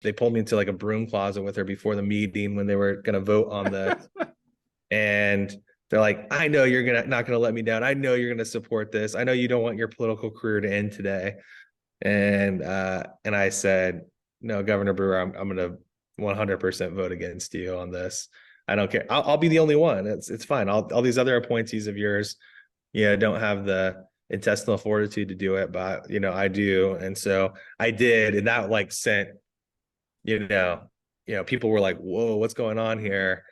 they pulled me into like a broom closet with her before the meeting when they were going to vote on the, and they're like, I know you're not gonna let me down. I know you're gonna support this. I know you don't want your political career to end today. And I said, no, Governor Brewer, I'm gonna 100% vote against you on this. I don't care. I'll be the only one. It's fine. All these other appointees of yours, don't have the intestinal fortitude to do it, but I do. And so I did, and that like sent, people were like, whoa, what's going on here?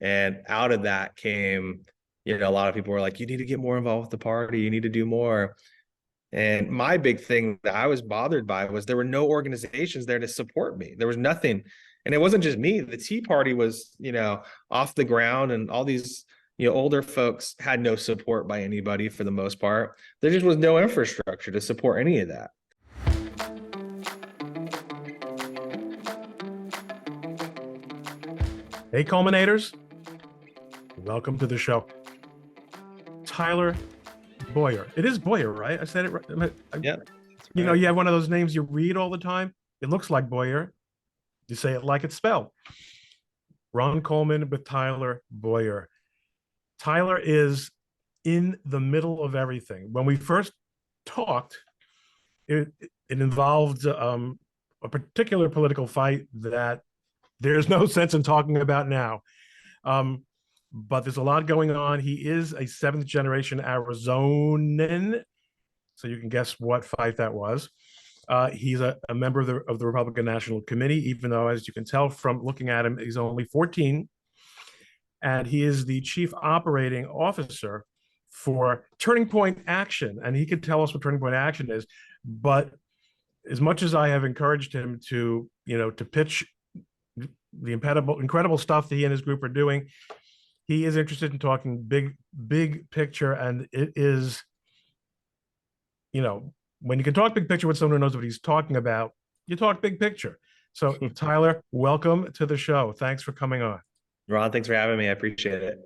And out of that came, a lot of people were like, you need to get more involved with the party. You need to do more. And my big thing that I was bothered by was there were no organizations there to support me. There was nothing. And it wasn't just me. The Tea Party was, off the ground, and all these, older folks had no support by anybody for the most part. There just was no infrastructure to support any of that. Hey, Culminators. Welcome to the show. Tyler Bowyer. It is Bowyer, right? I said it right. Yeah. You know, you have one of those names you read all the time. It looks like Bowyer. You say it like it's spelled. Ron Coleman with Tyler Bowyer. Tyler is in the middle of everything. When we first talked, it involved a particular political fight that there's no sense in talking about now. But there's a lot going on. He is a seventh generation Arizonan. So you can guess what fight that was. He's a member of the Republican National Committee, even though, as you can tell from looking at him, he's only 14. And he is the chief operating officer for Turning Point Action. And he could tell us what Turning Point Action is. But as much as I have encouraged him to pitch the incredible stuff that he and his group are doing, he is interested in talking big picture. And it is, when you can talk big picture with someone who knows what he's talking about, you talk big picture. So Tyler, welcome to the show. Thanks for coming on. Ron, thanks for having me. I appreciate it.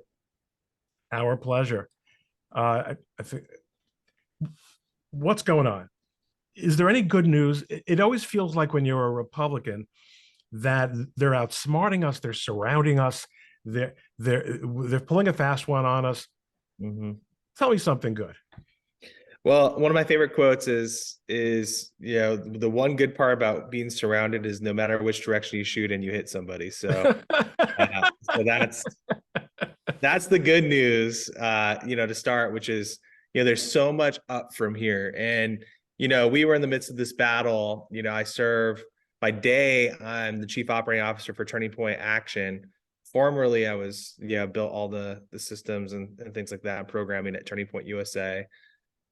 Our pleasure. I think, what's going on? Is there any good news? It always feels like when you're a Republican that they're outsmarting us, they're surrounding us, they're pulling a fast one on us. Mm-hmm. Tell me something good. Well, one of my favorite quotes is the one good part about being surrounded is no matter which direction you shoot and you hit somebody. So, so that's the good news, to start, which is, there's so much up from here. And, we were in the midst of this battle. I serve by day. I'm the chief operating officer for Turning Point Action. Formerly, I was, built all the systems and things like that, programming at Turning Point USA.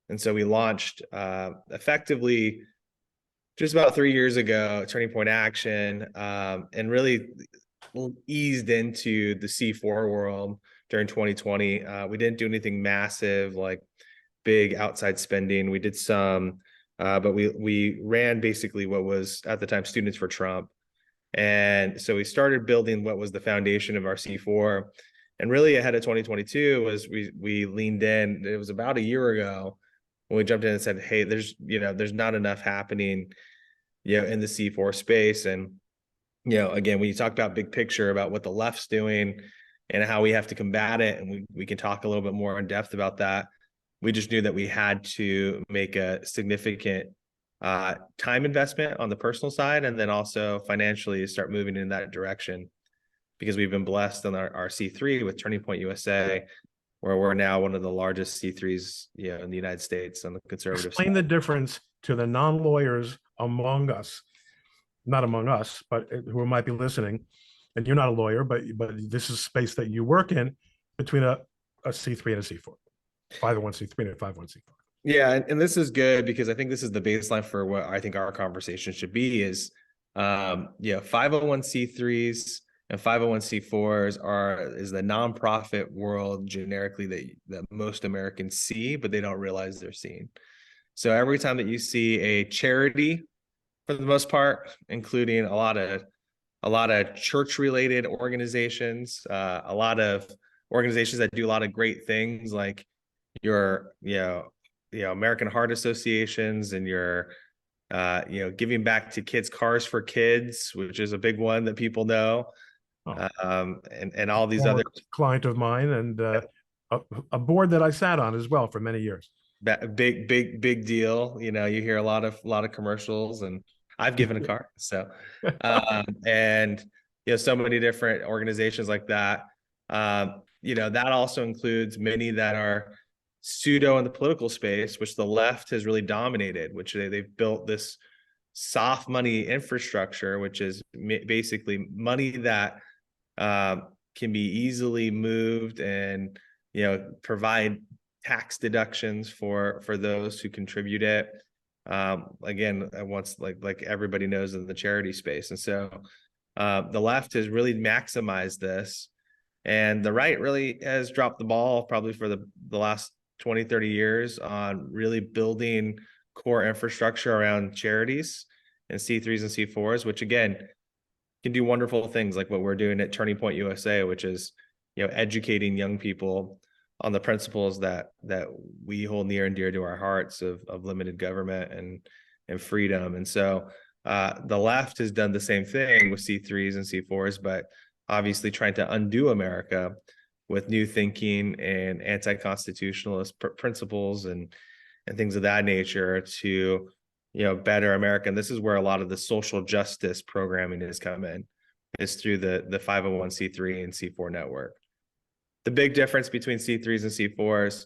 And so we launched effectively just about 3 years ago, Turning Point Action, and really eased into the C4 world during 2020. We didn't do anything massive like big outside spending. We did some, but we ran basically what was at the time Students for Trump. And so we started building what was the foundation of our C4. And really ahead of 2022 was we leaned in. It was about a year ago when we jumped in and said, hey, there's not enough happening, in the C4 space. And, again, when you talk about big picture about what the left's doing and how we have to combat it, and we can talk a little bit more in depth about that, we just knew that we had to make a significant time investment on the personal side, and then also financially start moving in that direction, because we've been blessed on our C3 with Turning Point USA, where we're now one of the largest C3s, in the United States on the conservative Explain side. the difference to the non-lawyers among us, not among us, but who might be listening. And you're not a lawyer, but this is space that you work in, between a C3 and a C4, 501c3 and a 501c4. Yeah, and this is good because I think this is the baseline for what I think our conversation should be is, 501c3s and 501c4s is the nonprofit world generically that most Americans see, but they don't realize they're seeing. So every time that you see a charity, for the most part, including a lot of church-related organizations, a lot of organizations that do a lot of great things, like your American Heart Associations and your Giving back to kids, Cars for Kids, which is a big one that people know. Oh, And all these former other client of mine, and a board that I sat on as well for many years. big deal. You hear a lot of commercials, and I've given a car. So, and so many different organizations like that. That also includes many that are pseudo in the political space, which the left has really dominated, which they've built this soft money infrastructure, which is basically money that can be easily moved and provide tax deductions for those who contribute it. Again, once like everybody knows in the charity space, and so the left has really maximized this, and the right really has dropped the ball probably for the last 20-30 years on really building core infrastructure around charities and C3s and C4s, which again can do wonderful things like what we're doing at Turning Point USA, which is educating young people on the principles that we hold near and dear to our hearts of limited government and freedom. And so the left has done the same thing with C3s and C4s, but obviously trying to undo America with new thinking and anti-constitutionalist principles and things of that nature to better America. And this is where a lot of the social justice programming has come in, is through the 501c3 and C4 network. The big difference between C3s and C4s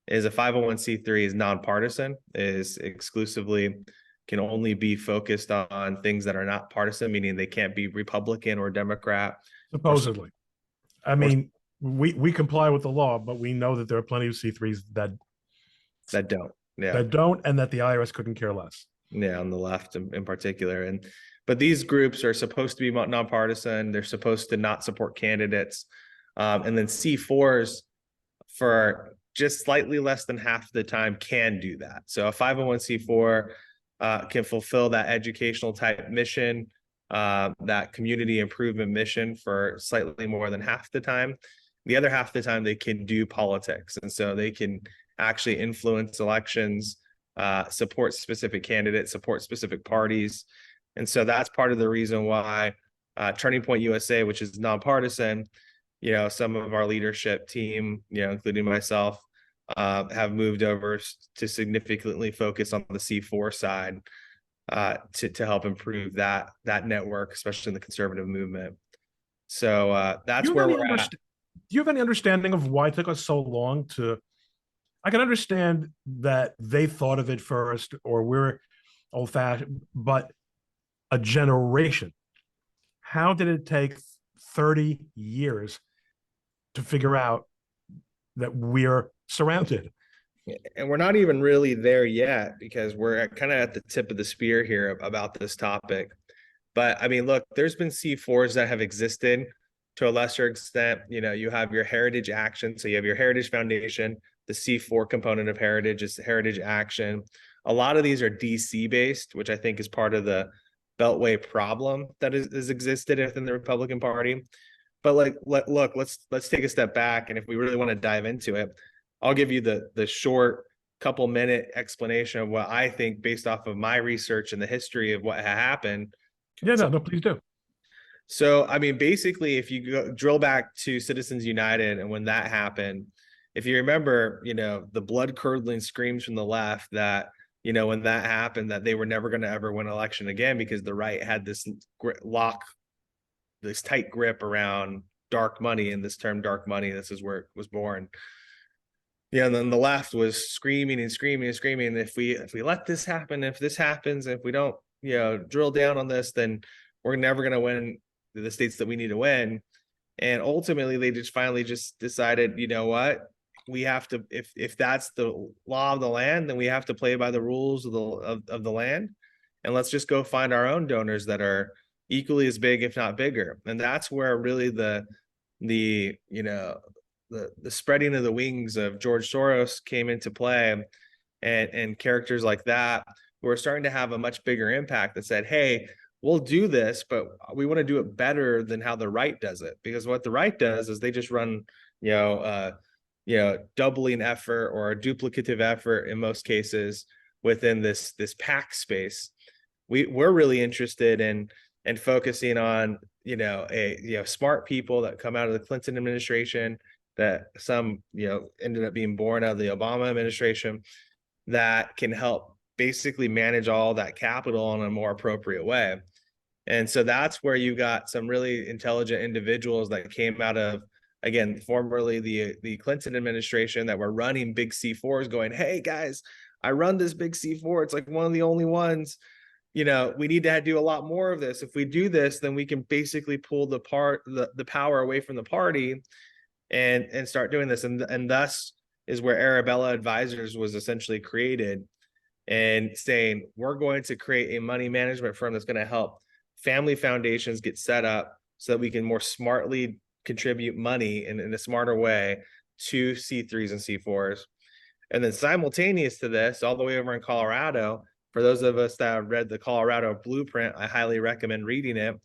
is a 501c3 is nonpartisan, is exclusively can only be focused on things that are not partisan, meaning they can't be Republican or Democrat. Supposedly. I mean, we comply with the law, but we know that there are plenty of C3s that don't. Yeah. That don't, and that the IRS couldn't care less. Yeah, on the left in particular. But these groups are supposed to be nonpartisan. They're supposed to not support candidates. And then C4s, for just slightly less than half the time, can do that. So a 501c4 can fulfill that educational type mission, that community improvement mission for slightly more than half the time. The other half of the time, they can do politics. And so they can actually influence elections, support specific candidates, support specific parties. And so that's part of the reason why Turning Point USA, which is nonpartisan, some of our leadership team, including myself, have moved over to significantly focus on the C4 side to help improve that network, especially in the conservative movement. So that's where we're at. Do you have any understanding of why it took us so long to? I can understand that they thought of it first, or we're old-fashioned, but a generation. How did it take 30 years to figure out that we're surrounded? And we're not even really there yet, because we're kind of at the tip of the spear here about this topic. But I mean, look, there's been C4s that have existed to a lesser extent. You have your Heritage Action. So you have your Heritage Foundation. The C4 component of Heritage is Heritage Action. A lot of these are DC based, which I think is part of the Beltway problem that has existed within the Republican Party. But look, let's take a step back, and if we really want to dive into it, I'll give you the short couple minute explanation of what I think based off of my research and the history of what happened. Yeah, no, please do. So, I mean, basically, if you drill back to Citizens United and when that happened, if you remember, the blood curdling screams from the left that, when that happened, that they were never going to ever win an election again, because the right had this this tight grip around dark money, and this term dark money, this is where it was born. And then the left was screaming and screaming and screaming. If we let this happen, if this happens, if we don't, drill down on this, then we're never going to win the states that we need to win. And ultimately, they just finally just decided, you know what, we have to, if that's the law of the land, then we have to play by the rules of the land, and let's just go find our own donors that are equally as big, if not bigger. And that's where really the spreading of the wings of George Soros came into play, and characters like that who are starting to have a much bigger impact, that said, hey, we'll do this, but we want to do it better than how the right does it. Because what the right does is they just run, doubling effort or a duplicative effort in most cases within this PAC space. we're really interested in focusing on, smart people that come out of the Clinton administration, that some, ended up being born out of the Obama administration, that can help basically manage all that capital in a more appropriate way. And so that's where you got some really intelligent individuals that came out of, again, formerly the Clinton administration, that were running big C4s, going, hey guys, I run this big C4. It's like one of the only ones. We need to do a lot more of this. If we do this, then we can basically pull the power away from the party and start doing this. And thus is where Arabella Advisors was essentially created, and saying, we're going to create a money management firm that's going to help family foundations get set up so that we can more smartly contribute money in a smarter way to C3s and C4s. And then simultaneous to this, all the way over in Colorado, for those of us that have read the Colorado Blueprint, I highly recommend reading it.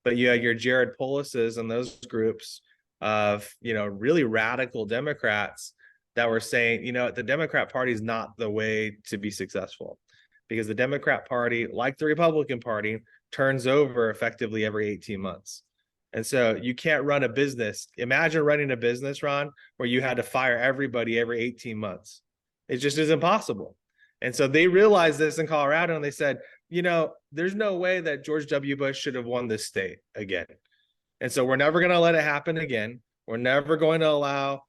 But you have your Jared Polises and those groups of, really radical Democrats that were saying, the Democrat Party is not the way to be successful, because the Democrat Party, like the Republican Party, turns over effectively every 18 months. And so you can't run a business. Imagine running a business, Ron, where you had to fire everybody every 18 months. It just is impossible. And so they realized this in Colorado, and they said, there's no way that George W. Bush should have won this state again. And so we're never going to let it happen again. We're never going to allow,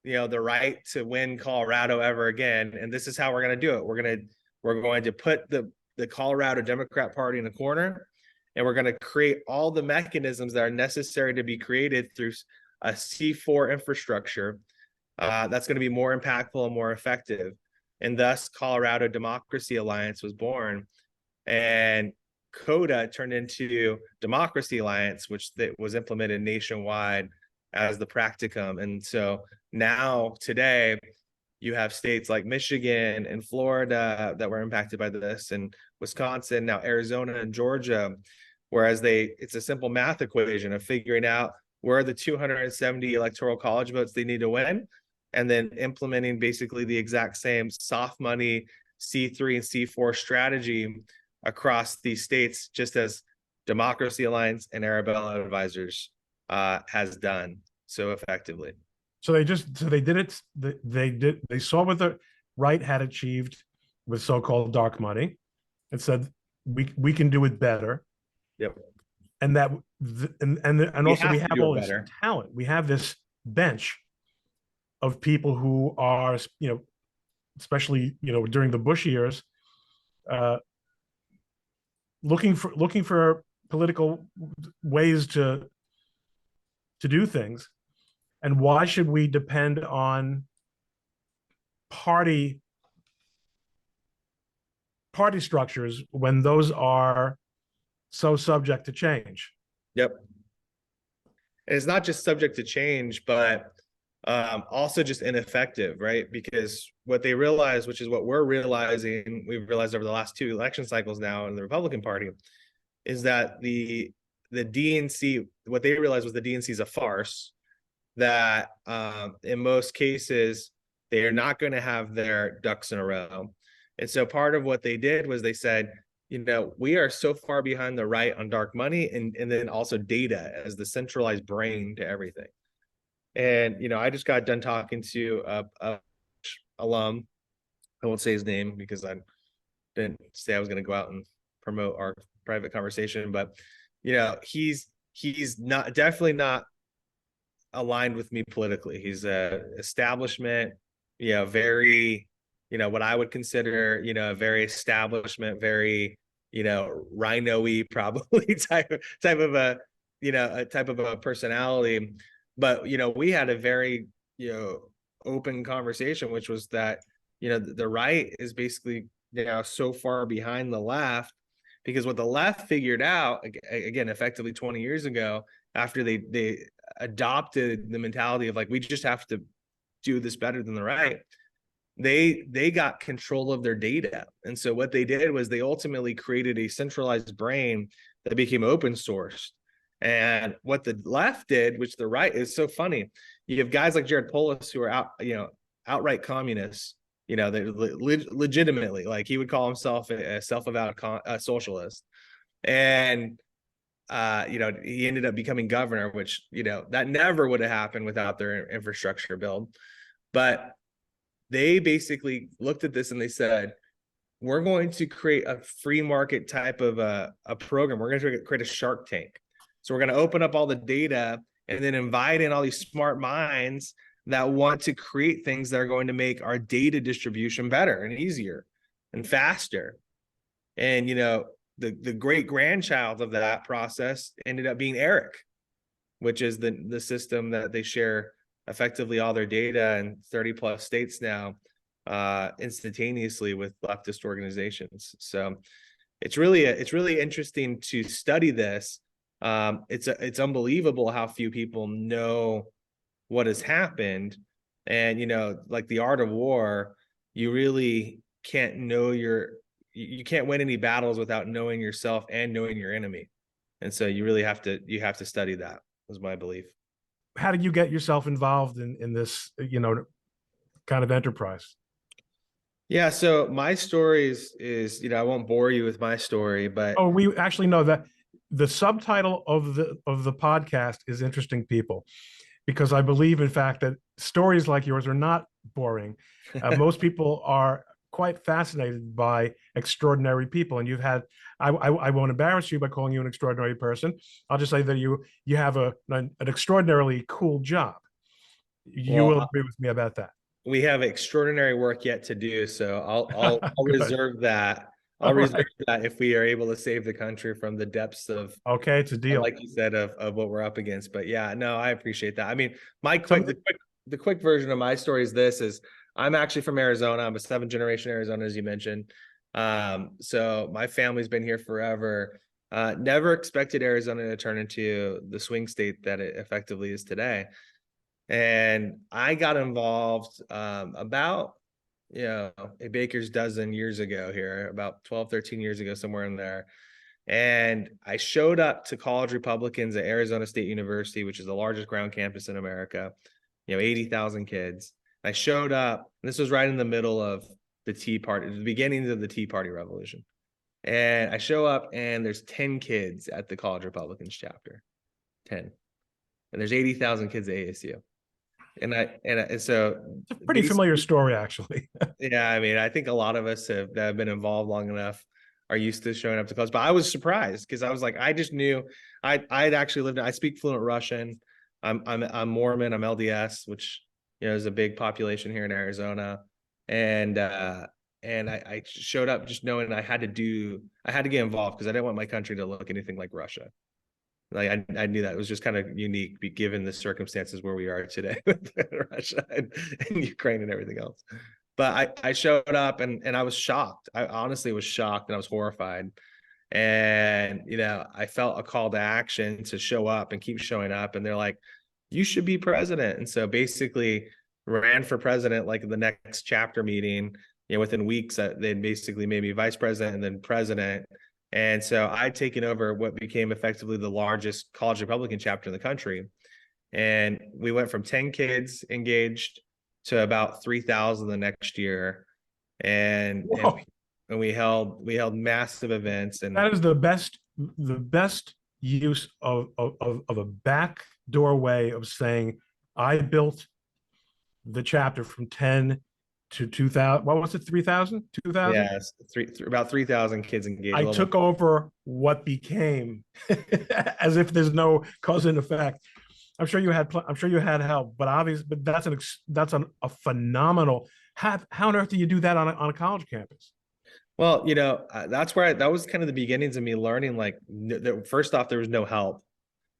the right to win Colorado ever again. And this is how we're going to do it. We're going to put the Colorado Democrat Party in the corner, and we're going to create all the mechanisms that are necessary to be created through a C4 infrastructure that's going to be more impactful and more effective. And thus Colorado Democracy Alliance was born, and CODA turned into Democracy Alliance, which was implemented nationwide as the practicum. And so now today you have states like Michigan and Florida that were impacted by this, and Wisconsin, now Arizona and Georgia, whereas it's a simple math equation of figuring out where are the 270 electoral college votes they need to win, and then implementing basically the exact same soft money C3 and C4 strategy across these states, just as Democracy Alliance and Arabella Advisors has done so effectively. So they did it. They saw what the right had achieved with so-called dark money, and said we can do it better. Yep. And that and also we have all this talent. We have this bench of people who are, especially during the Bush years, looking for political ways to do things. And why should we depend on party structures when those are so subject to change? Yep. And it's not just subject to change, but also just ineffective, right? Because what they realize, which is what we've realized over the last 2 election cycles now in the Republican Party, is that the DNC, what they realized was the DNC is a farce, that in most cases, they are not going to have their ducks in a row. And so part of what they did was they said, we are so far behind the right on dark money, and then also data as the centralized brain to everything. And, I just got done talking to a alum. I won't say his name because I didn't say I was going to go out and promote our private conversation, but, he's definitely not aligned with me politically. He's a establishment, very, what I would consider, a very establishment, very, rhino-y probably type of a personality. But, we had a very, open conversation, which was that, the right is basically, so far behind the left, because what the left figured out, again, effectively 20 years ago, after they adopted the mentality of like, we just have to do this better than the right, they got control of their data. And so what they did was they ultimately created a centralized brain that became open source. And what the left did, which the right is so funny, you have guys like Jared Polis who are outright communists, you know, legitimately, like he would call himself a self-avowed socialist. And you know, he ended up becoming governor, which, you know, that never would have happened without their infrastructure bill. But they basically looked at this and they said, we're going to create a free market type of a program. We're going to create a Shark Tank. So we're going to open up all the data and then invite in all these smart minds that want to create things that are going to make our data distribution better and easier and faster. And, you know, the great grandchild of that process ended up being Eric, which is the system that they share effectively all their data in 30 plus states now, instantaneously with leftist organizations. So it's really interesting to study this. It's unbelievable how few people know what has happened. And, you know, like the art of war, you really can't know you can't win any battles without knowing yourself and knowing your enemy. And so you really have to study that, was my belief. How did you get yourself involved in this, you know, kind of enterprise? Yeah, so my story is, you know, I won't bore you with my story, but Oh, we actually know that the subtitle of the podcast is Interesting People, because I believe, in fact, that stories like yours are not boring. Most people are quite fascinated by extraordinary people, and you've had. I won't embarrass you by calling you an extraordinary person. I'll just say that you have an extraordinarily cool job. You will well, agree with me about that. we have extraordinary work yet to do. So I'll Good. reserve that. All I'll reserve right. that if we are able to save the country from the depths of, Okay, it's a deal. like you said, of what we're up against. But yeah, no, I appreciate that. I mean, So, the quick version of my story is I'm actually from Arizona. I'm a 7th generation Arizona, as you mentioned. So my family's been here forever. Never expected Arizona to turn into the swing state that it effectively is today. And I got involved about, you know, a baker's dozen years ago here, about 12, 13 years ago, somewhere in there. And I showed up to college Republicans at Arizona State University, which is the largest ground campus in America, you know, 80,000 kids. I showed up, this was right in the middle of the Tea Party, the beginnings of the Tea Party revolution. And I show up and there's 10 kids at the college Republicans chapter, 10. And there's 80,000 kids at ASU. And so it's a pretty familiar story, actually. yeah, I mean, I think a lot of us that have been involved long enough are used to showing up to clubs. But I was surprised because I was like, I just knew I'd actually lived. I speak fluent Russian. I'm Mormon. I'm LDS, which, you know, is a big population here in Arizona. And I showed up just knowing I had to get involved because I didn't want my country to look anything like Russia. Like I knew that it was just kind of unique given the circumstances where we are today with Russia and Ukraine and everything else. But I showed up and I was shocked. I honestly was shocked and I was horrified. And, you know, I felt a call to action to show up and keep showing up. And they're like, you should be president. And so basically ran for president, like the next chapter meeting, you know, within weeks they basically made me vice president and then president. And so I'd taken over what became effectively the largest college Republican chapter in the country. And we went from 10 kids engaged to about 3,000 the next year. And we held massive events. And that is the best use of a backdoor way of saying, I built the chapter from 10 to 2,000. What was it? 3,000? 2,000? yes, about 3,000 kids engaged. I took over what became, as if there's no cause and effect. I'm sure you had help, but obviously, but that's a phenomenal. How on earth do you do that on a college campus? Well, you know, that's where that was kind of the beginnings of me learning. Like, first off, there was no help.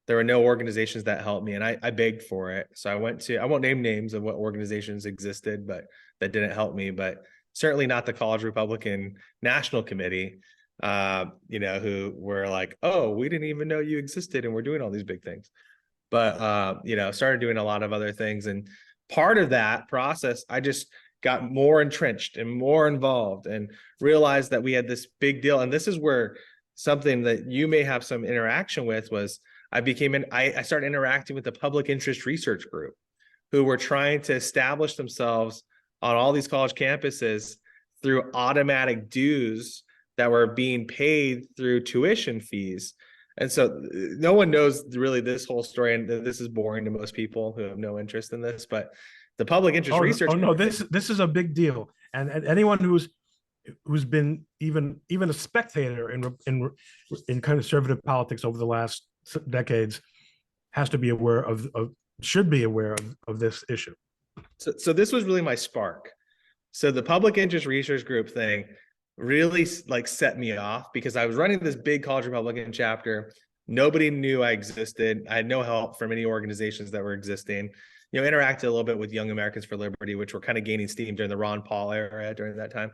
There were no organizations that helped me, and I begged for it. So I won't name names of what organizations existed, but that didn't help me. But certainly not the College Republican National Committee, you know, who were like, oh, we didn't even know you existed, and we're doing all these big things. But you know, started doing a lot of other things, and part of that process, I just got more entrenched and more involved and realized that we had this big deal. And this is where something that you may have some interaction with was I started interacting with the public interest research group who were trying to establish themselves on all these college campuses through automatic dues that were being paid through tuition fees. And so no one knows really this whole story, and this is boring to most people who have no interest in this, but the public interest research. Oh no, this is a big deal, and anyone who's been even a spectator in conservative politics over the last decades has to be aware of should be aware of this issue. So this was really my spark. So the public interest research group thing really like set me off, because I was running this big college Republican chapter. Nobody knew I existed. I had no help from any organizations that were existing. Interacted a little bit with Young Americans for Liberty, which were kind of gaining steam during the Ron Paul era during that time.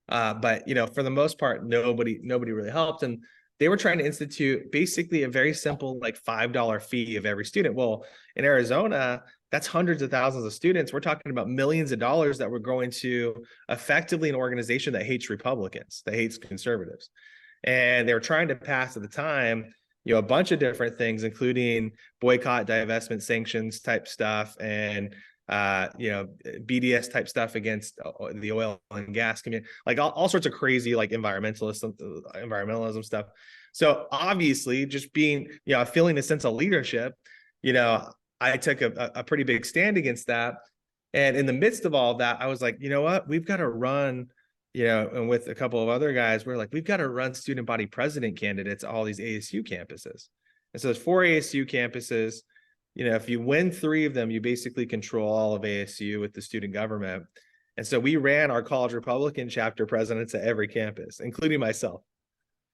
But for the most part, nobody really helped. And they were trying to institute basically a very simple, like $5 fee of every student. Well, in Arizona, that's hundreds of thousands of students. We're talking about millions of dollars that were going to effectively an organization that hates Republicans, that hates conservatives. And they were trying to pass at the time, a bunch of different things, including boycott, divestment, sanctions type stuff, and BDS type stuff against the oil and gas community, like all sorts of crazy, like environmentalism stuff. So obviously, just being, feeling a sense of leadership, I took a pretty big stand against that. And in the midst of all of that, I was like, you know what, we've got to run, and with a couple of other guys, we're like, we've got to run student body president candidates at all these ASU campuses. And so there's 4 ASU campuses. If you win 3 of them, you basically control all of ASU with the student government. And so we ran our college Republican chapter presidents at every campus, including myself.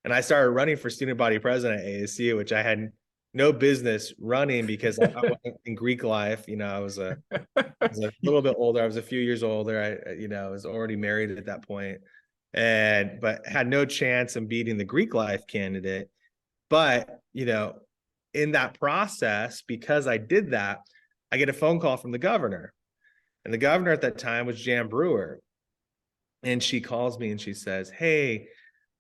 And I started running for student body president at ASU, which I had no business running, because I wasn't in Greek life. I was a little bit older. I was a few years older. I was already married at that point, but had no chance in beating the Greek life candidate. But, in that process, because I did that, I get a phone call from the governor. And the governor at that time was Jan Brewer. And she calls me and she says, "Hey,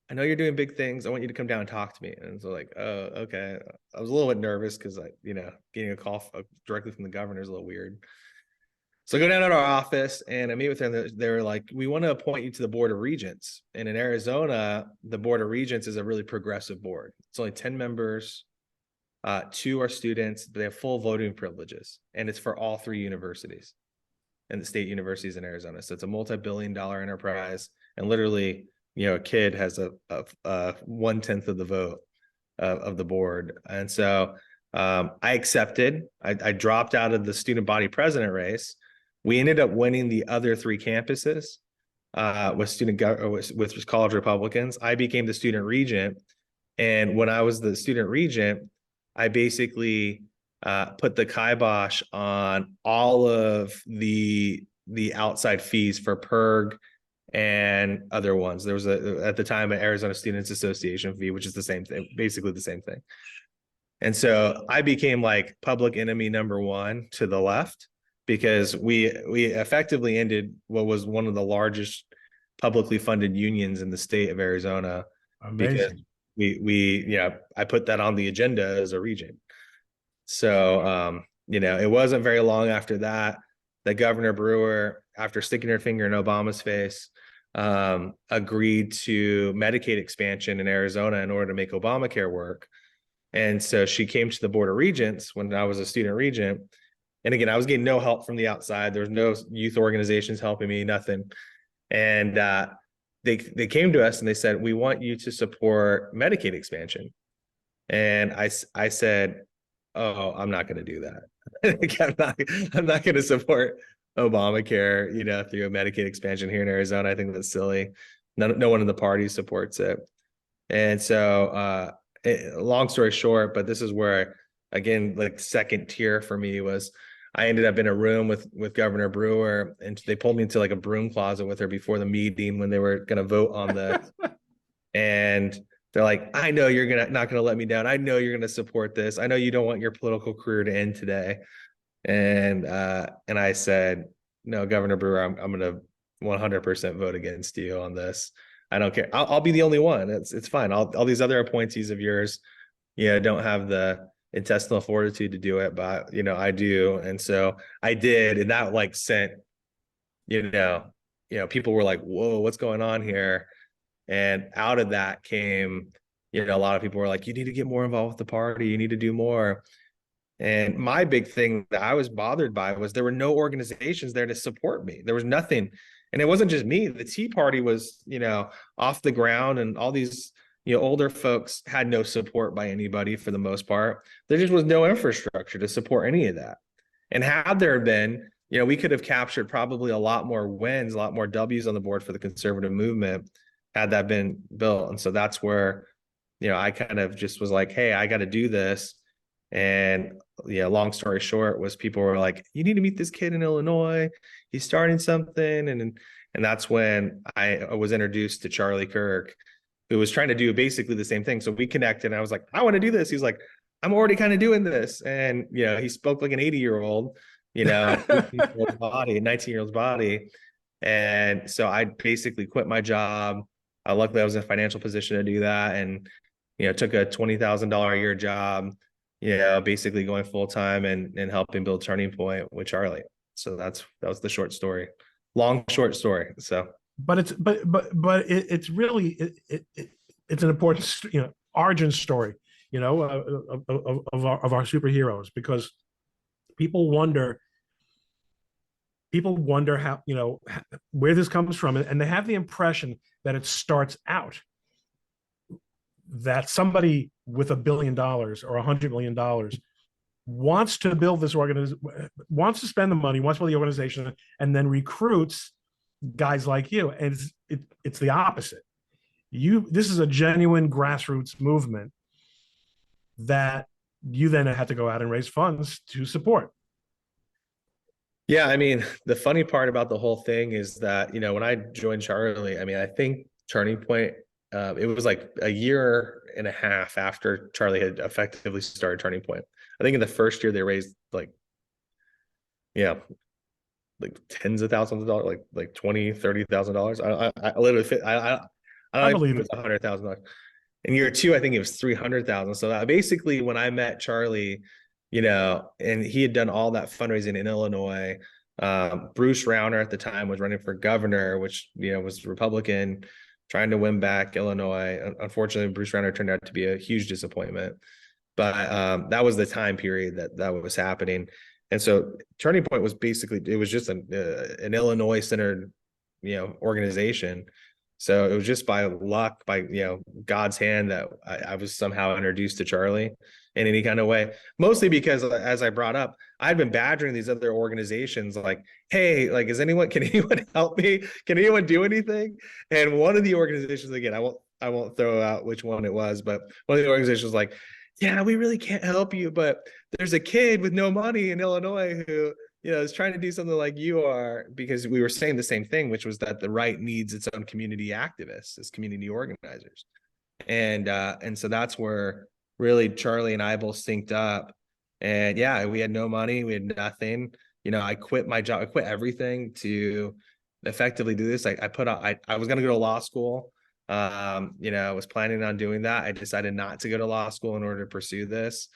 I know you're doing big things. I want you to come down and talk to me." And so like, oh, okay. I was a little bit nervous because getting a call directly from the governor is a little weird. So I go down to our office and I meet with them. They were like, "We want to appoint you to the Board of Regents." And in Arizona, the Board of Regents is a really progressive board. It's only 10 members. 2 are students, but they have full voting privileges. And it's for all 3 universities and the state universities in Arizona. So it's a multi-billion-dollar enterprise. And literally, a kid has a 1/10 of the vote of the board. And so I accepted. I dropped out of the student body president race. We ended up winning the other 3 campuses with college Republicans. I became the student regent. And when I was the student regent, I basically put the kibosh on all of the outside fees for PERG and other ones. There was at the time an Arizona Students Association fee, which is the same thing, basically the same thing. And so I became like public enemy number 1 to the left, because we effectively ended what was one of the largest publicly funded unions in the state of Arizona. Amazing. Because I put that on the agenda as a regent. So it wasn't very long after that Governor Brewer, after sticking her finger in Obama's face, agreed to Medicaid expansion in Arizona in order to make Obamacare work. And so she came to the Board of Regents when I was a student regent. And again, I was getting no help from the outside. There was no youth organizations helping me, nothing. And they came to us and they said, "We want you to support Medicaid expansion." And I said, "Oh, I'm not going to do that. I'm not going to support Obamacare, through a Medicaid expansion here in Arizona. I think that's silly. No one in the party supports it." And so, long story short, but this is where, again, like second tier for me was, I ended up in a room with Governor Brewer, and they pulled me into like a broom closet with her before the meeting when they were going to vote on the, and they're like, "I know you're not gonna let me down. I know you're gonna support this. I know you don't want your political career to end today." And I said, "No, Governor Brewer, I'm gonna 100% vote against you on this. I don't care. I'll be the only one. It's fine. All these other appointees of yours, don't have the intestinal fortitude to do it, but I do." And so I did, and that like sent you know, people were like, whoa, what's going on here? And out of that came, a lot of people were like, you need to get more involved with the party. You need to do more. And my big thing that I was bothered by was there were no organizations there to support me. There was nothing. And it wasn't just me. The Tea Party was, off the ground, and all these, older folks had no support by anybody for the most part. There just was no infrastructure to support any of that. And had there been, we could have captured probably a lot more wins, a lot more W's on the board for the conservative movement had that been built. And so that's where, I kind of just was like, hey, I got to do this. And yeah, long story short was people were like, you need to meet this kid in Illinois. He's starting something. And that's when I was introduced to Charlie Kirk, who was trying to do basically the same thing. So we connected, and I was like, I want to do this. He's like, I'm already kind of doing this. And, he spoke like an 80-year-old, 18-year-old body, 19-year-old's body. And so I basically quit my job. Luckily, I was in a financial position to do that, and, took a $20,000 a year job, basically going full time and helping build Turning Point with Charlie. So that was the short story, long short story. So, but it's really it's an important origin story, of our superheroes, because people wonder how, where this comes from, and they have the impression that it starts out that somebody with $1 billion or $100 million wants to build this organization, wants to spend the money, wants to build the organization, and then recruits guys like you. And it's the opposite. This is a genuine grassroots movement that you then had to go out and raise funds to support. Yeah, I mean, the funny part about the whole thing is that, when I joined Charlie, I mean, I think Turning Point, it was like a year and a half after Charlie had effectively started Turning Point. I think in the first year they raised like tens of thousands of dollars, like $20,000-$30,000. I literally I don't believe think it was $100,000. In year two, I think it was 300,000. So that basically, when I met Charlie, and he had done all that fundraising in Illinois. Bruce Rauner at the time was running for governor, which, was Republican, trying to win back Illinois. Unfortunately, Bruce Rauner turned out to be a huge disappointment. But that was the time period that was happening. And so Turning Point was basically, it was just an Illinois-centered, organization. So it was just by luck, by, God's hand, that I was somehow introduced to Charlie in any kind of way. Mostly because, as I brought up, I'd been badgering these other organizations like, hey, like, can anyone help me? Can anyone do anything? And one of the organizations, again, I won't throw out which one it was, but one of the organizations was like, yeah, we really can't help you, but there's a kid with no money in Illinois who, is trying to do something like you are, because we were saying the same thing, which was that the right needs its own community activists as community organizers. And so that's where really Charlie and I both synced up. And yeah, we had no money, we had nothing. I quit my job, I quit everything to effectively do this. I was going to go to law school. I was planning on doing that. I decided not to go to law school in order to pursue this.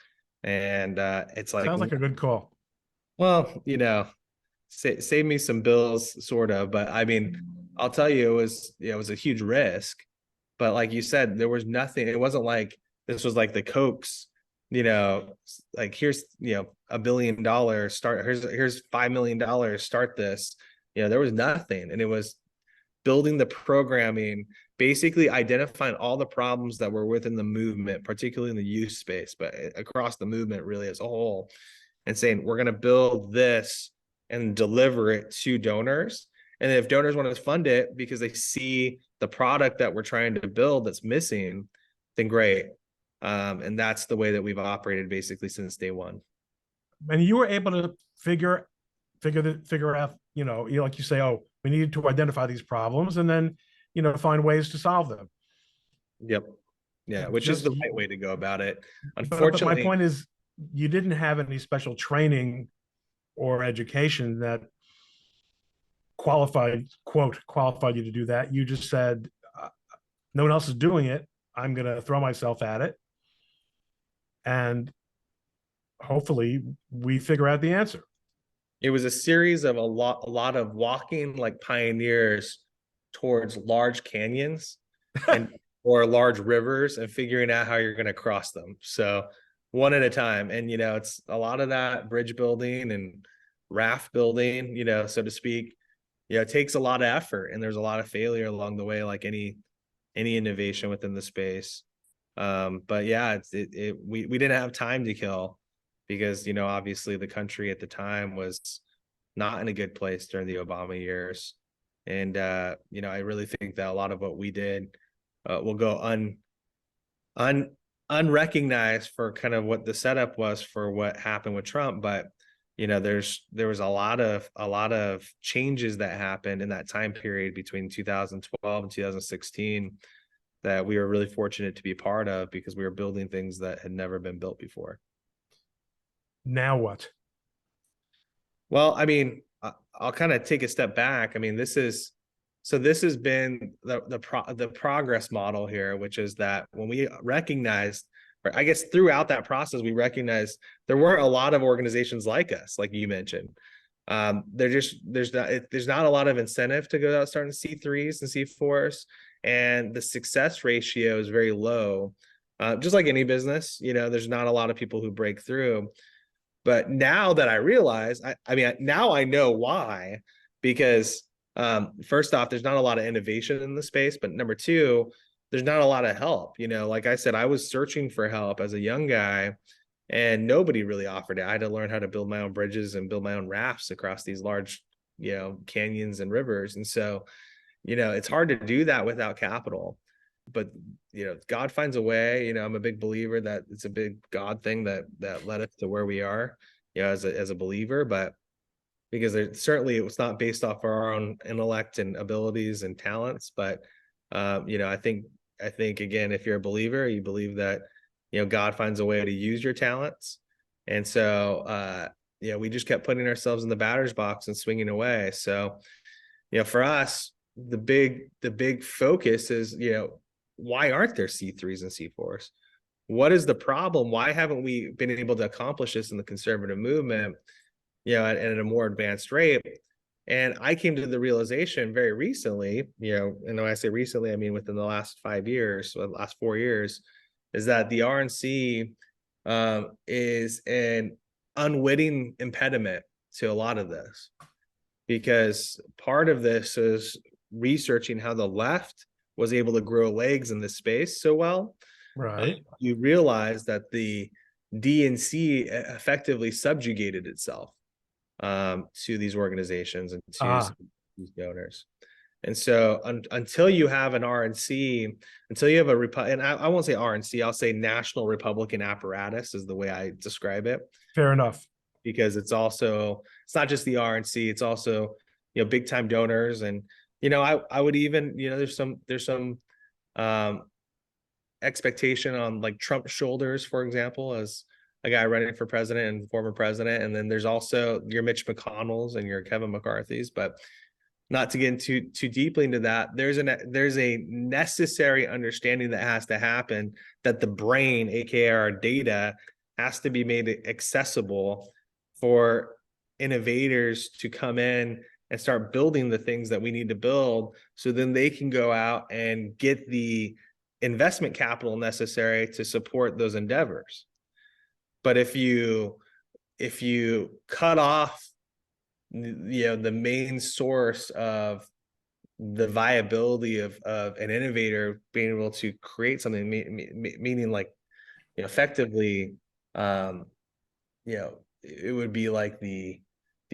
And it's like, sounds like a good call. Well, save me some bills, sort of. But I mean, I'll tell you, it was a huge risk. But like you said, there was nothing. It wasn't like this was like the Kochs, like, here's, $1 billion start. Here's $5 million, start this. There was nothing. And it was building the programming, basically identifying all the problems that were within the movement, particularly in the youth space, but across the movement really as a whole, and saying, we're going to build this and deliver it to donors. And if donors want to fund it because they see the product that we're trying to build that's missing, then great. And that's the way that we've operated basically since day one. And you were able to figure out, like you say, oh, we needed to identify these problems and then, find ways to solve them. Yep. Yeah, which is the right way to go about it. Unfortunately, but my point is, you didn't have any special training or education that qualified you to do that. You just said, no one else is doing it, I'm going to throw myself at it, and hopefully we figure out the answer. It was a series of a lot of walking like pioneers towards large canyons and or large rivers and figuring out how you're going to cross them. So one at a time. And it's a lot of that bridge building and raft building, so to speak. It takes a lot of effort and there's a lot of failure along the way, like any innovation within the space. But yeah, we didn't have time to kill because obviously the country at the time was not in a good place during the Obama years. And I really think that a lot of what we did will go unrecognized for kind of what the setup was for what happened with Trump. But there was a lot of changes that happened in that time period between 2012 and 2016 that we were really fortunate to be part of because we were building things that had never been built before. Now what? Well, I mean, I'll kind of take a step back. I mean, this has been the progress model here, which is that when we recognized, or I guess throughout that process, we recognized there weren't a lot of organizations like us, like you mentioned. There's not a lot of incentive to go out starting C3s and C4s, and the success ratio is very low. Just like any business, there's not a lot of people who break through. But now that I realize, I mean, now I know why, because first off, there's not a lot of innovation in the space, but number two, there's not a lot of help. Like I said, I was searching for help as a young guy and nobody really offered it. I had to learn how to build my own bridges and build my own rafts across these large, canyons and rivers. And so, it's hard to do that without capital. But God finds a way. I'm a big believer that it's a big God thing that led us to where we are, as a believer. But because it was not based off our own intellect and abilities and talents. But I think again, if you're a believer, you believe that God finds a way to use your talents. And so we just kept putting ourselves in the batter's box and swinging away. So for us, the big focus is why aren't there C3s and C4s? What is the problem? Why haven't we been able to accomplish this in the conservative movement, at a more advanced rate? And I came to the realization very recently, and when I say recently, I mean within the last 5 years, or the last 4 years, is that the RNC is an unwitting impediment to a lot of this. Because part of this is researching how the left was able to grow legs in this space so well. Right. You realize that the DNC effectively subjugated itself to these organizations and to these donors. And so until you have an RNC, until you have and I won't say RNC, I'll say National Republican Apparatus is the way I describe it. Fair enough. Because it's not just the RNC, it's also big time donors. And I would even there's some expectation on like Trump's shoulders, for example, as a guy running for president and former president. And then there's also your Mitch McConnells and your Kevin McCarthy's. But not to get too deeply into that, there's a necessary understanding that has to happen, that the brain, aka our data, has to be made accessible for innovators to come in and start building the things that we need to build, so then they can go out and get the investment capital necessary to support those endeavors. But if you cut off the main source of the viability of an innovator being able to create something, meaning like effectively it would be like the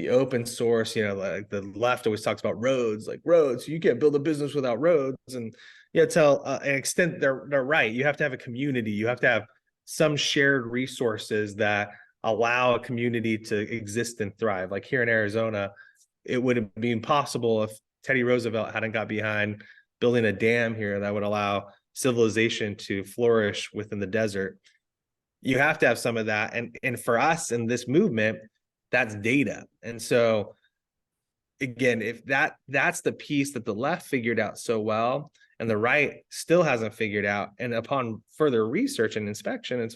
open source, like the left always talks about roads, like roads. You can't build a business without roads. And to an extent, they're right. You have to have a community. You have to have some shared resources that allow a community to exist and thrive. Like here in Arizona, it would have been impossible if Teddy Roosevelt hadn't got behind building a dam here that would allow civilization to flourish within the desert. You have to have some of that. And for us in this movement, that's data. And so again, if that's the piece that the left figured out so well, and the right still hasn't figured out. And upon further research and inspection, it's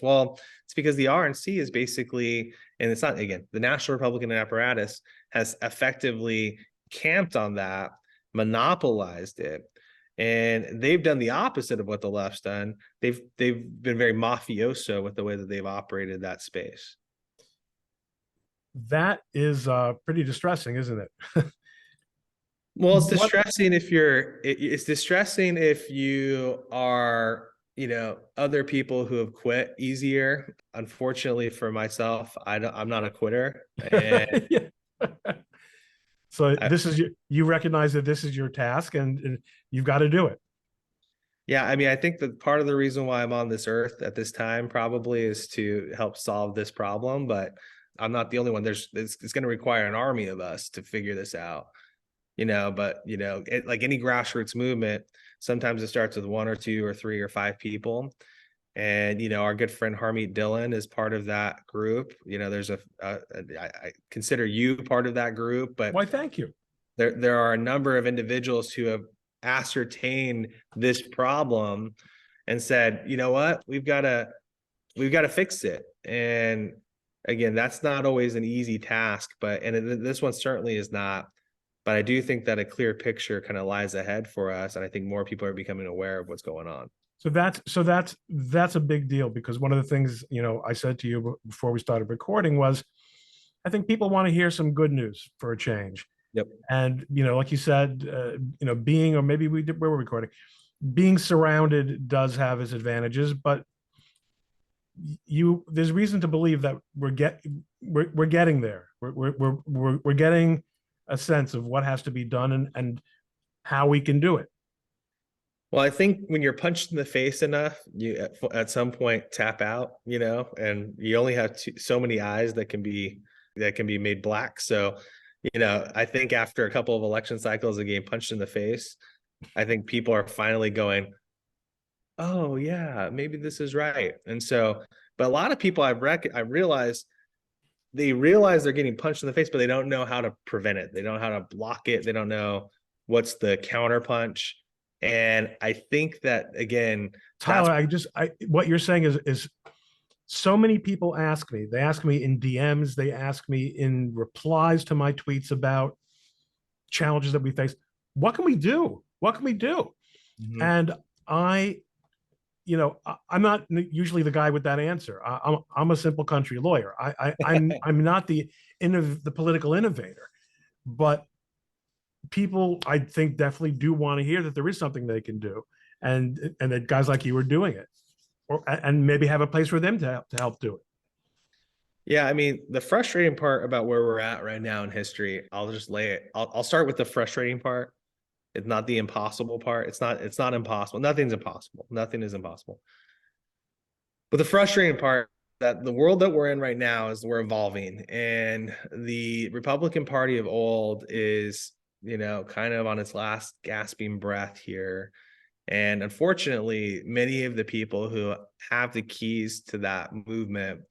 because the RNC is basically, and it's not, again, the National Republican apparatus has effectively camped on that, monopolized it, and they've done the opposite of what the left's done. They've been very mafioso with the way that they've operated that space. That is pretty distressing, isn't it? Well, it's distressing if it's distressing if you are, other people who have quit easier. Unfortunately for myself, I'm not a quitter. And Yeah. So this is you recognize that this is your task, and you've got to do it. yeah, I mean, I think that part of the reason why I'm on this earth at this time probably is to help solve this problem, but I'm not the only one. It's going to require an army of us to figure this out. But like any grassroots movement, sometimes it starts with one or two or three or five people. And our good friend Harmeet Dillon is part of that group. There's I consider you part of that group, but Why, thank you. there are a number of individuals who have ascertained this problem and said, you know what, we've got to fix it. And again, that's not always an easy task, and this one certainly is not. But I do think that a clear picture kind of lies ahead for us, and I think more people are becoming aware of what's going on. So that's a big deal, because one of the things I said to you before we started recording was, I think people want to hear some good news for a change. Yep. And like you said, being, or maybe where we're recording, being surrounded does have its advantages, but there's reason to believe that we're getting there. We're getting a sense of what has to be done and how we can do it. Well, I think when you're punched in the face enough, you at some point tap out, and you only have so many eyes that can be made black. So, I think after a couple of election cycles of getting punched in the face, I think people are finally going, oh yeah, maybe this is right. And so, but a lot of people I realized they realize they're getting punched in the face, but they don't know how to prevent it. They don't know how to block it. They don't know what's the counter punch. And I think that, again, Tyler, what you're saying is so many people ask me. They ask me in DMs. They ask me in replies to my tweets about challenges that we face. What can we do? What can we do? Mm-hmm. And I'm not usually the guy with that answer. I'm a simple country lawyer. I'm not the political innovator, but people, I think, definitely do want to hear that there is something they can do, and that guys like you are doing it, and maybe have a place for them to help do it. Yeah, I mean, the frustrating part about where we're at right now in history, I'll just lay it. I'll start with the frustrating part. It's not the impossible part. It's not impossible. Nothing's impossible. Nothing is impossible. But the frustrating part, that the world that we're in right now is we're evolving, and the Republican Party of old is, kind of on its last gasping breath here. And unfortunately, many of the people who have the keys to that movement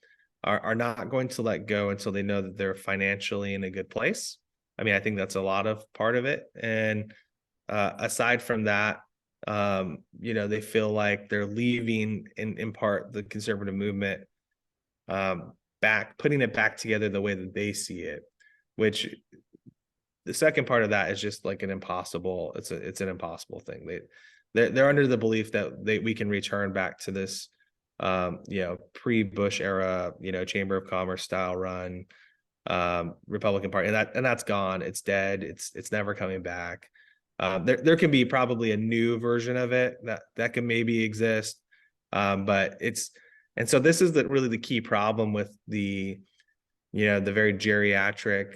are not going to let go until they know that they're financially in a good place. I mean, I think that's a lot of part of it. And aside from that, they feel like they're leaving in part the conservative movement putting it back together the way that they see it, which the second part of that is just like an impossible thing. They're under the belief that we can return back to this pre-Bush era, Chamber of Commerce style run Republican Party, and that's gone. It's dead. It's never coming back. There can be probably a new version of it that can maybe exist, but and so this is really the key problem with the very geriatric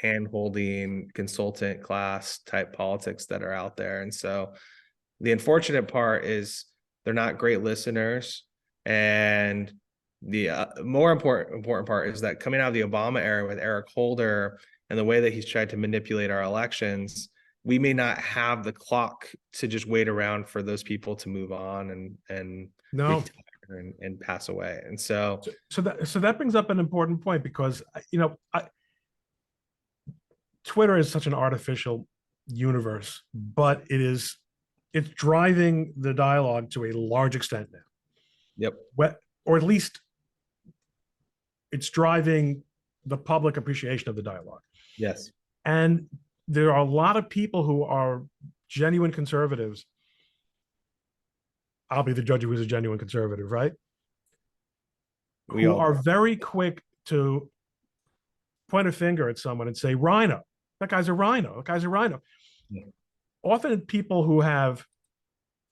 hand-holding consultant class type politics that are out there. And so the unfortunate part is they're not great listeners, and the more important part is that coming out of the Obama era with Eric Holder and the way that he's tried to manipulate our elections, we may not have the clock to just wait around for those people to move on and retire and pass away. And so that brings up an important point, because Twitter is such an artificial universe, but it's driving the dialogue to a large extent now. Yep. Or at least it's driving the public appreciation of the dialogue. Yes. And there are a lot of people who are genuine conservatives. I'll be the judge who is a genuine conservative, right? Who are very quick to point a finger at someone and say, rhino. That guy's a rhino. That guy's a rhino. Yeah. Often people who have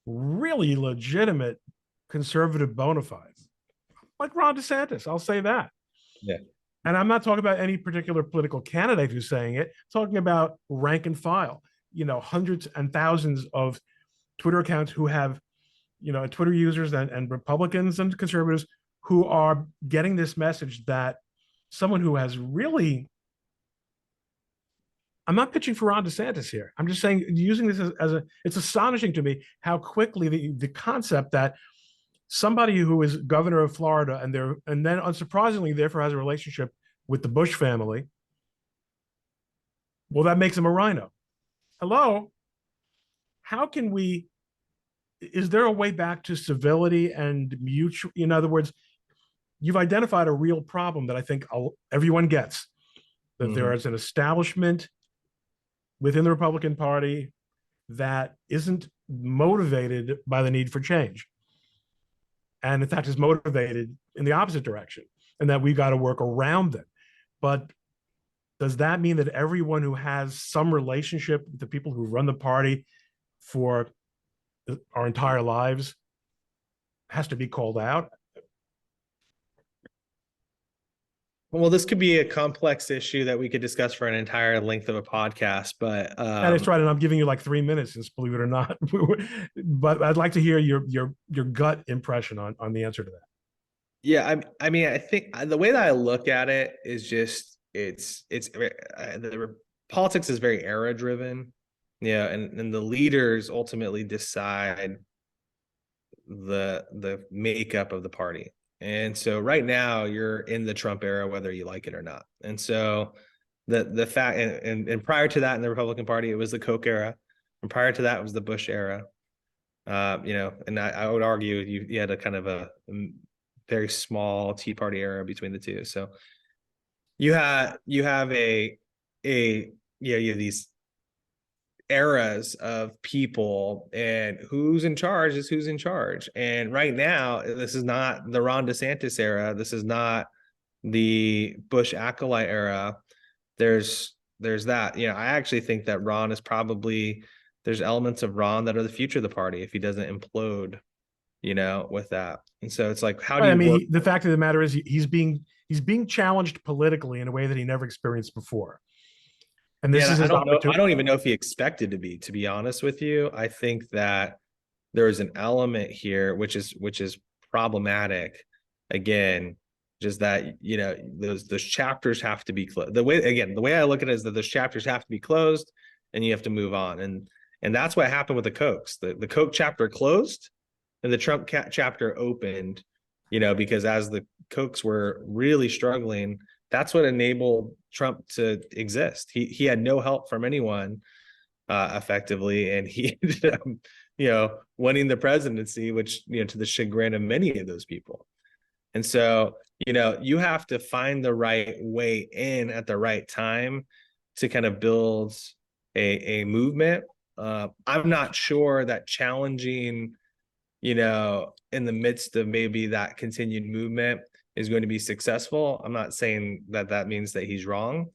really legitimate conservative bona fides, like Ron DeSantis, I'll say that. Yeah. And I'm not talking about any particular political candidate who's saying it, I'm talking about rank and file, hundreds and thousands of Twitter accounts who have, Twitter users and Republicans and conservatives who are getting this message that someone who has really, I'm not pitching for Ron DeSantis here. I'm just saying, using this it's astonishing to me how quickly the concept that somebody who is governor of Florida and then unsurprisingly, therefore has a relationship with the Bush family, well, that makes him a rhino. Hello? How can is there a way back to civility and mutual, in other words, you've identified a real problem that I think everyone gets, that there is an establishment within the Republican Party that isn't motivated by the need for change. And in fact, is motivated in the opposite direction, and that we've got to work around them. But does that mean that everyone who has some relationship with the people who run the party for our entire lives has to be called out? Well, this could be a complex issue that we could discuss for an entire length of a podcast, but and it's right. And I'm giving you like 3 minutes, since, believe it or not. But I'd like to hear your gut impression on the answer to that. Yeah, I mean, I think the way that I look at it is just the politics is very era driven, and the leaders ultimately decide the makeup of the party. And so right now you're in the Trump era, whether you like it or not. And so the fact, and prior to that in the Republican Party, it was the Koch era. And prior to that was the Bush era. And I would argue you had a kind of a very small Tea Party era between the two. So you have these eras of people, and who's in charge is who's in charge. And right now, this is not the Ron DeSantis era. This is not the Bush acolyte era. There's that. I actually think that Ron is probably, there's elements of Ron that are the future of the party if he doesn't implode, with that. And so it's like, how do you? I mean, the fact of the matter is, he's being challenged politically in a way that he never experienced before. And this is his opportunity. I don't even know if he expected to be honest with you. I think that there's an element here which is problematic. Again, just that, those chapters have to be closed. The way I look at it is that those chapters have to be closed and you have to move on. And that's what happened with the Kochs. The Koch chapter closed and the Trump chapter opened, because as the Kochs were really struggling, that's what enabled Trump to exist. He had no help from anyone, effectively, and he ended up, winning the presidency, which, to the chagrin of many of those people. And so, you have to find the right way in at the right time to kind of build a movement. I'm not sure that challenging, in the midst of maybe that continued movement is going to be successful. I'm not saying that means that he's wrong.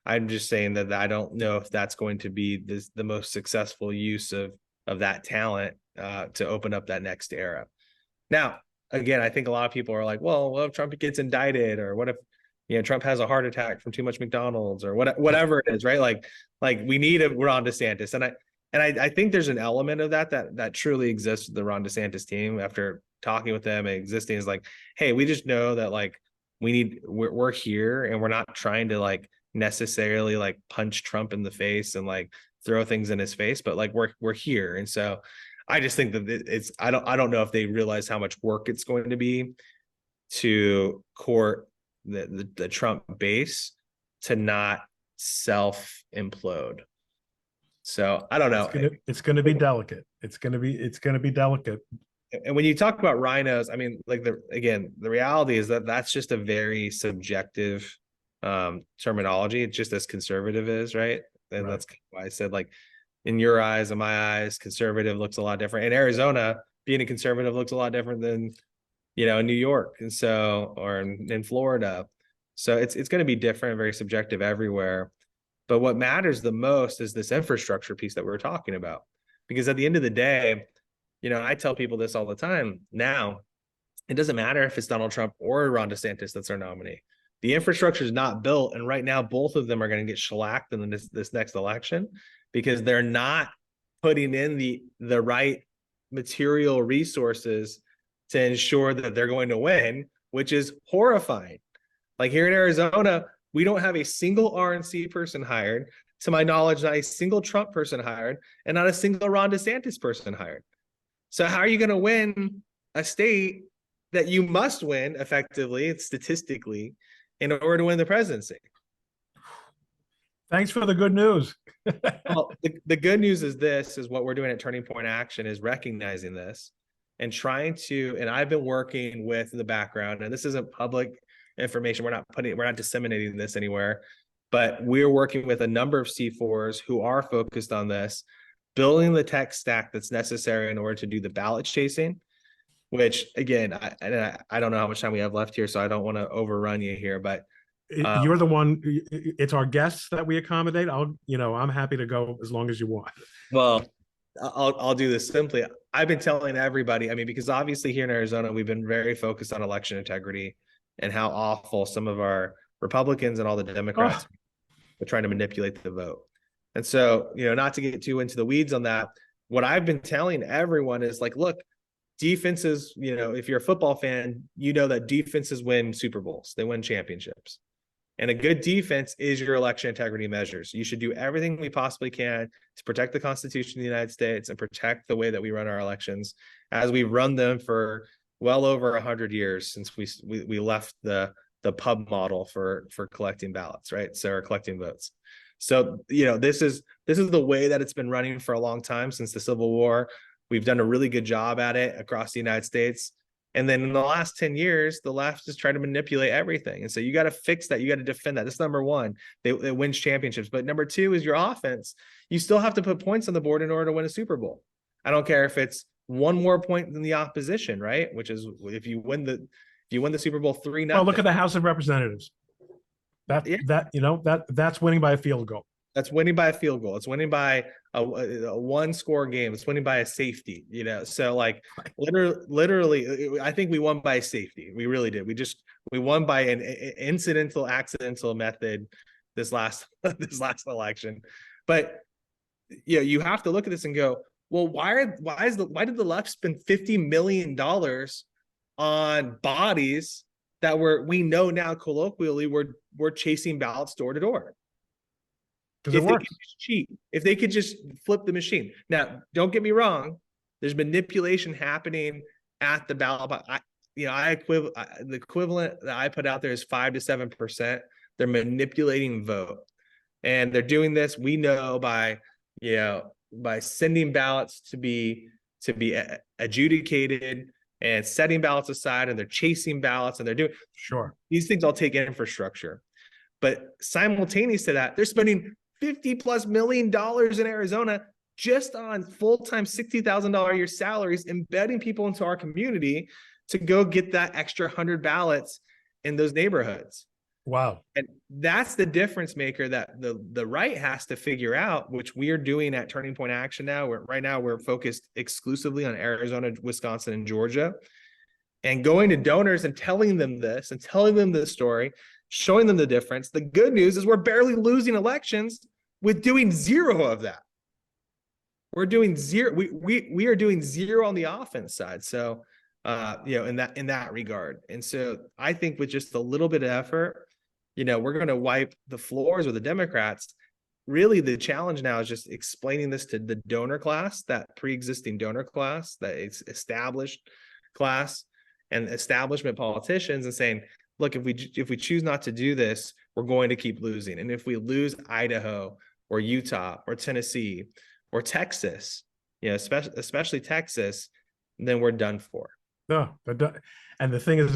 I'm just saying that I don't know if that's going to be the most successful use of that talent to open up that next era. Now, again, I think a lot of people are like, well, if Trump gets indicted, or what if, Trump has a heart attack from too much McDonald's, or whatever it is, right? Like we need a Ron DeSantis. And I think there's an element of that truly exists with the Ron DeSantis team. After talking with them and existing, is like, hey, we just know that like we're here, and we're not trying to like necessarily like punch Trump in the face and like throw things in his face, but like we're here. And so I just think that I don't know if they realize how much work it's going to be to court the Trump base to not self implode. So I don't know. It's gonna be delicate. It's gonna be delicate. And when you talk about rhinos, I mean, like the reality is that that's just a very subjective terminology. It's just as conservative is, right? And Right. that's why I said, like, in your eyes and my eyes, conservative looks a lot different. In Arizona, being a conservative looks a lot different than, in New York, and so, or in Florida. So it's going to be different, very subjective everywhere. But what matters the most is this infrastructure piece that we're talking about. Because at the end of the day, I tell people this all the time now, it doesn't matter if it's Donald Trump or Ron DeSantis that's our nominee. The infrastructure is not built. And right now, both of them are going to get shellacked in this next election because they're not putting in the right material resources to ensure that they're going to win, which is horrifying. Like here in Arizona, we don't have a single RNC person hired. To my knowledge, not a single Trump person hired, and not a single Ron DeSantis person hired. So how are you going to win a state that you must win effectively, statistically, in order to win the presidency? Thanks for the good news. Well, the good news is what we're doing at Turning Point Action is recognizing this and trying to, and I've been working with in the background, and this isn't public information. We're not disseminating this anywhere, but we're working with a number of C4s who are focused on this, building the tech stack that's necessary in order to do the ballot chasing, which again, I don't know how much time we have left here, so I don't want to overrun you here, but you're the one. It's our guests that we accommodate. I'm happy to go as long as you want. Well, I'll do this simply. I've been telling everybody, I mean, because obviously here in Arizona, we've been very focused on election integrity and how awful some of our Republicans and all the Democrats are trying to manipulate the vote. And so, not to get too into the weeds on that, what I've been telling everyone is like, look, defenses, if you're a football fan, that defenses win Super Bowls, they win championships. And a good defense is your election integrity measures. You should do everything we possibly can to protect the Constitution of the United States and protect the way that we run our elections, as we've run them for well over 100 years since we left the pub model for collecting ballots, right? So, or collecting votes. So, this is the way that it's been running for a long time since the Civil War. We've done a really good job at it across the United States. And then in the last 10 years, the left has tried to manipulate everything. And so you got to fix that. You got to defend that. That's number one. They wins championships. But number two is your offense. You still have to put points on the board in order to win a Super Bowl. I don't care if it's one more point than the opposition, right? Which is if you win the Super Bowl 3-0. Well, look at the House of Representatives. That's winning by a field goal. That's winning by a field goal. It's winning by a one-score game. It's winning by a safety, So like literally, I think we won by a safety. We really did. We won by an accidental method this last election. But you have to look at this and go, well, why did the left spend $50 million on bodies that we know now colloquially we're chasing ballots door to door? If they could just cheat, if they could just flip the machine. Now, don't get me wrong, there's manipulation happening at the ballot. The equivalent that I put out there is 5 to 7%. They're manipulating vote, and they're doing this. We know by sending ballots to be adjudicated and setting ballots aside, and they're chasing ballots, and they're doing these things all take infrastructure. But simultaneous to that, they're spending $50+ million in Arizona just on full-time $60,000 a year salaries, embedding people into our community to go get that extra 100 ballots in those neighborhoods. Wow. And that's the difference maker that the right has to figure out, which we are doing at Turning Point Action now. Right now we're focused exclusively on Arizona, Wisconsin, and Georgia, and going to donors and telling them this and telling them this story, showing them the difference. The good news is we're barely losing elections with doing zero of that. We're doing zero. We are doing zero on the offense side. So, in that regard. And so I think with just a little bit of effort, we're going to wipe the floors with the Democrats. Really, the challenge now is just explaining this to the donor class, that pre-existing donor class, that it's established class and establishment politicians, and saying, look, if we choose not to do this, we're going to keep losing. And if we lose Idaho, or Utah or Tennessee or Texas, especially Texas, then we're done for. No, and the thing is,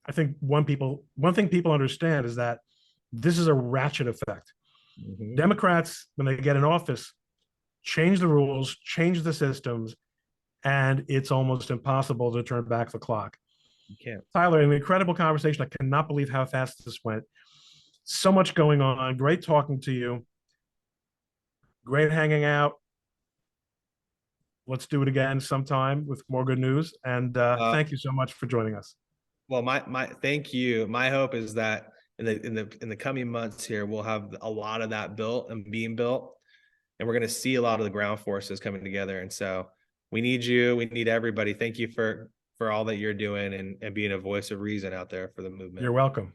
I think one thing people understand is that this is a ratchet effect. Mm-hmm. Democrats, when they get in office, change the rules, change the systems, and it's almost impossible to turn back the clock. You can't. Tyler, an incredible conversation. I cannot believe how fast this went. So much going on. Great talking to you. Great hanging out. Let's do it again sometime with more good news. And thank you so much for joining us. Well, my thank you. My hope is that in the coming months here, we'll have a lot of that built and being built, and we're going to see a lot of the ground forces coming together. And so we need you. We need everybody. Thank you for all that you're doing and being a voice of reason out there for the movement. You're welcome.